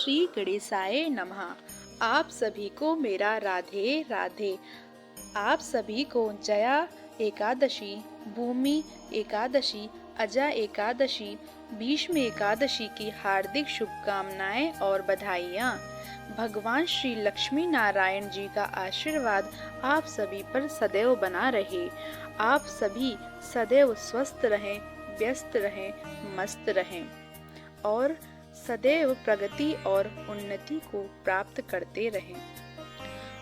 श्री गणेशाय नमः। आप सभी को मेरा राधे राधे। आप सभी को जया एकादशी, भूमि एकादशी, अजा एकादशी, भीष्म एकादशी की हार्दिक शुभकामनाएं और बधाइयाँ। भगवान श्री लक्ष्मी नारायण जी का आशीर्वाद आप सभी पर सदैव बना रहे। आप सभी सदैव स्वस्थ रहें, व्यस्त रहें, मस्त रहें और सदैव प्रगति और उन्नति को प्राप्त करते रहें।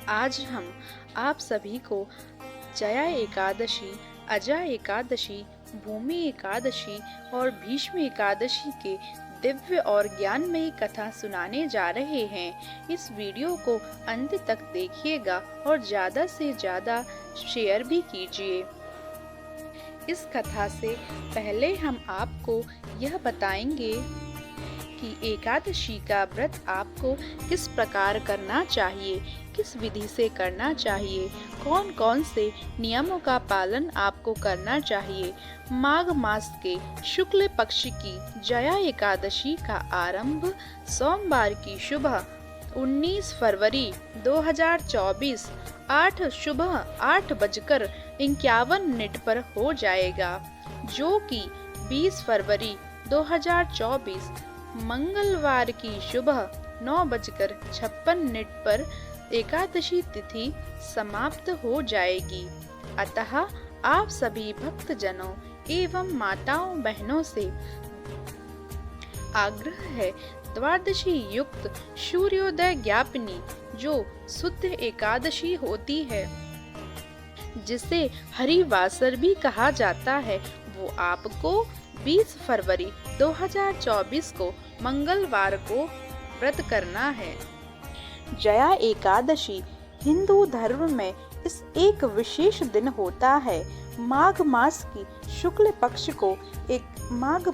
आज हम आप सभी को जया एकादशी, अजा एकादशी, भूमि एकादशी और भीष्म एकादशी के दिव्य और ज्ञानमयी कथा सुनाने जा रहे हैं। इस वीडियो को अंत तक देखिएगा और ज़्यादा से ज़्यादा शेयर भी कीजिए। इस कथा से पहले हम आपको यह बताएंगे कि एकादशी का व्रत आपको किस प्रकार करना चाहिए, किस विधि से करना चाहिए, कौन कौन से नियमों का पालन आपको करना चाहिए। माघ मास के शुक्ल पक्ष की जया एकादशी का आरंभ सोमवार की सुबह 19 फरवरी 2024 सुबह 8:51 पर हो जाएगा, जो कि 20 फरवरी 2024 मंगलवार की सुबह 9:56 पर एकादशी तिथि समाप्त हो जाएगी। अतः आप सभी भक्तजनों एवं माताओं बहनों से आग्रह है, द्वादशी युक्त सूर्योदय ज्ञापनी जो शुद्ध एकादशी होती है, जिसे हरिवासर भी कहा जाता है, वो आपको 20 फरवरी 2024 को मंगलवार को व्रत करना है। जया एकादशी हिंदू धर्म में इस एक विशेष दिन होता है। माघ मास की शुक्ल पक्ष को माघ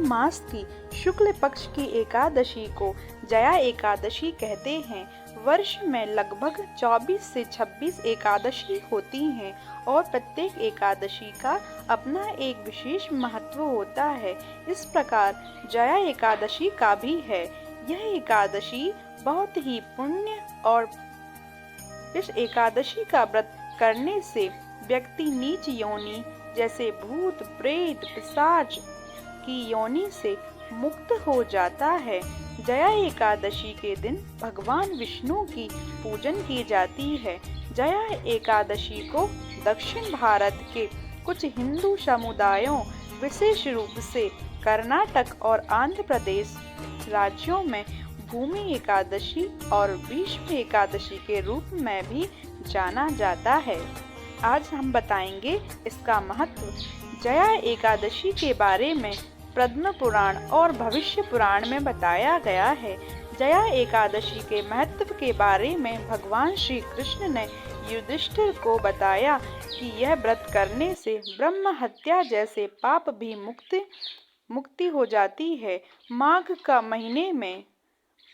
मास की शुक्ल पक्ष की एकादशी को जया एकादशी कहते हैं। वर्ष में लगभग 24 से 26 एकादशी होती हैं और प्रत्येक एकादशी का अपना एक विशेष महत्व होता है। इस प्रकार जया एकादशी का भी है। यह एकादशी बहुत ही पुण्य और इस एकादशी का व्रत करने से व्यक्ति नीच योनि जैसे भूत, प्रेत, पिशाच की योनि से मुक्त हो जाता है। जया एकादशी के दिन भगवान विष्णु की पूजन की जाती है। जया एकादशी को दक्षिण भारत के कुछ हिंदू समुदायों, विशेष रूप से कर्नाटक और आंध्र प्रदेश राज्यों में भूमि एकादशी और भीष्म एकादशी के रूप में भी जाना जाता है। आज हम बताएंगे इसका महत्व। जया एकादशी के बारे में पद्म पुराण और भविष्य पुराण में बताया गया है। जया एकादशी के महत्व के बारे में भगवान श्री कृष्ण ने युधिष्ठिर को बताया कि यह व्रत करने से ब्रह्म हत्या जैसे पाप भी मुक्ति हो जाती है। माघ का महीने में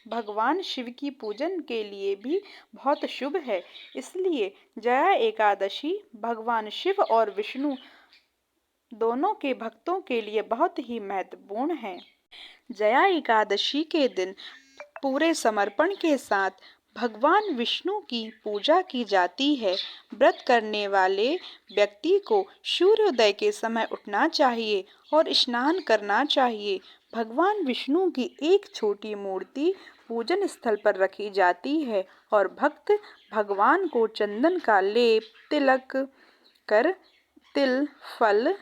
भगवान शिव की पूजन के लिए भी बहुत शुभ है। इसलिए जया एकादशी भगवान शिव और विष्णु दोनों के भक्तों के लिए बहुत ही महत्वपूर्ण है। जया एकादशी के दिन पूरे समर्पण के साथ भगवान विष्णु की पूजा की जाती है। व्रत करने वाले व्यक्ति को सूर्योदय के समय उठना चाहिए और स्नान करना चाहिए। भगवान विष्णु की एक छोटी मूर्ति पूजन स्थल पर रखी जाती है और भक्त भगवान को चंदन का लेप, तिलक कर तिल, फल,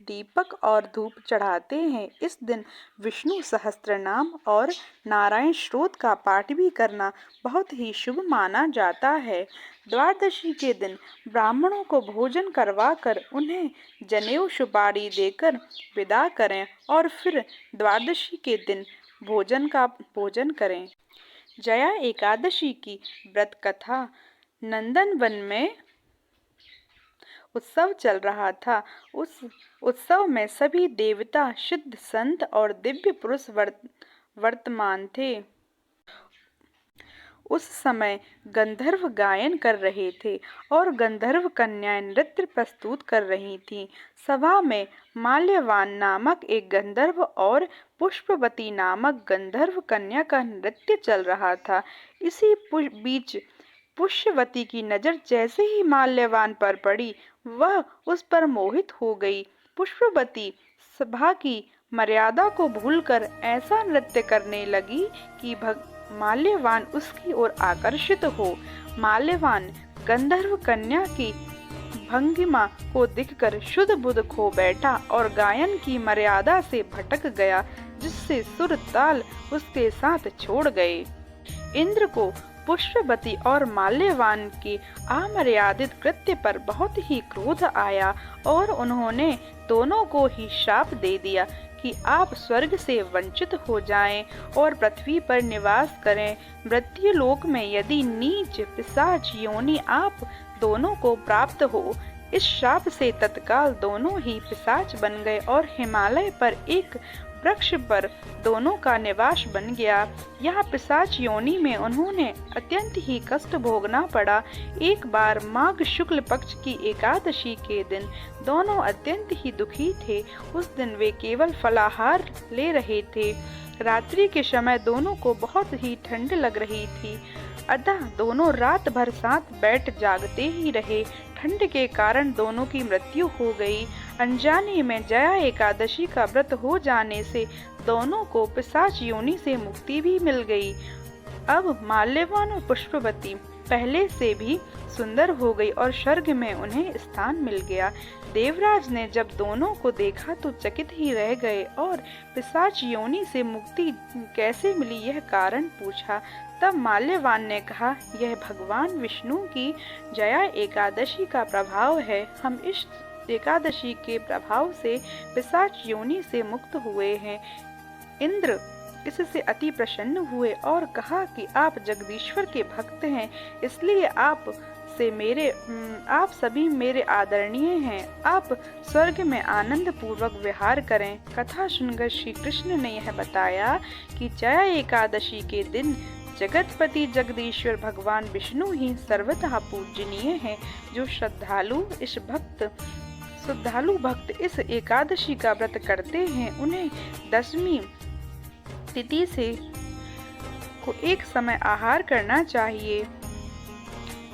दीपक और धूप चढ़ाते हैं। इस दिन विष्णु सहस्त्र नाम और नारायण स्तोत्र का पाठ भी करना बहुत ही शुभ माना जाता है। द्वादशी के दिन ब्राह्मणों को भोजन करवाकर उन्हें जनेऊ सुपारी देकर विदा करें और फिर द्वादशी के दिन भोजन करें। जया एकादशी की व्रत कथा। नंदनवन में उत्सव चल रहा था। उस उत्सव में सभी देवता, सिद्ध संत और दिव्य पुरुष वर्तमान थे। उस समय गंधर्व गायन कर रहे थे और गंधर्व कन्याएं नृत्य प्रस्तुत कर रही थीं। सभा में माल्यवान नामक एक गंधर्व और पुष्पवती नामक गंधर्व कन्या का नृत्य चल रहा था। इसी बीच पुष्पवती की नजर जैसे ही माल्यवान पर पड़ी, वह उस पर मोहित हो गई। पुष्पवती सभा की मर्यादा को भूलकर ऐसा नृत्य करने लगी कि माल्यवान उसकी ओर आकर्षित हो। माल्यवान गंधर्व कन्या की भंगिमा को देखकर शुद्ध बुद्ध खो बैठा और गायन की मर्यादा से भटक गया, जिससे सुर ताल उसके साथ छोड़ गए। इंद्र को पुष्पवती और माल्यवान के अमर्यादित कृत्य पर बहुत ही क्रोध आया और उन्होंने दोनों को ही शाप दे दिया कि आप स्वर्ग से वंचित हो जाएं और पृथ्वी पर निवास करें। मृत्यु लोक में यदि नीच पिशाच योनि आप दोनों को प्राप्त हो। इस शाप से तत्काल दोनों ही पिशाच बन गए और हिमालय पर एक वृक्ष पर दोनों का निवास बन गया। यहाँ पिशाच योनि में उन्होंने अत्यंत ही कष्ट भोगना पड़ा। एक बार माघ शुक्ल पक्ष की एकादशी के दिन दोनों अत्यंत ही दुखी थे। उस दिन वे केवल फलाहार ले रहे थे। रात्रि के समय दोनों को बहुत ही ठंड लग रही थी, अतः दोनों रात भर साथ बैठ जागते ही रहे। ठंड के कारण दोनों की मृत्यु हो गई। अनजाने में जया एकादशी का व्रत हो जाने से दोनों को पिशाच योनि से मुक्ति भी मिल गई। अब माल्यवान और पुष्पवती पहले से भी सुंदर हो गई और स्वर्ग में उन्हें स्थान मिल गया। देवराज ने जब दोनों को देखा तो चकित ही रह गए और पिशाच योनि से मुक्ति कैसे मिली यह कारण पूछा। तब माल्यवान ने कहा, यह भगवान विष्णु की जया एकादशी का प्रभाव है। हम इस एकादशी के प्रभाव से पिशाच योनि से मुक्त हुए हैं। इंद्र इससे अति प्रसन्न हुए और कहा कि आप जगदीश्वर के भक्त हैं, इसलिए आप सभी मेरे आदरणीय हैं। आप स्वर्ग में आनंद पूर्वक विहार करें। कथा सुनकर श्री कृष्ण ने यह बताया कि जया एकादशी के दिन जगतपति जगदीश्वर भगवान विष्णु ही सर्वथा पूजनीय हैं। जो श्रद्धालु भक्त इस एकादशी का व्रत करते हैं, उन्हें दशमी तिथि से को एक समय आहार करना चाहिए।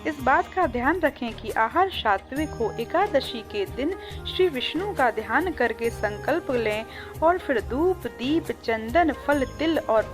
इस बात का ध्यान रखें कि आहार सात्विक हो। एकादशी के दिन श्री विष्णु का ध्यान करके संकल्प लें और फिर धूप, दीप, चंदन, फल, तिल और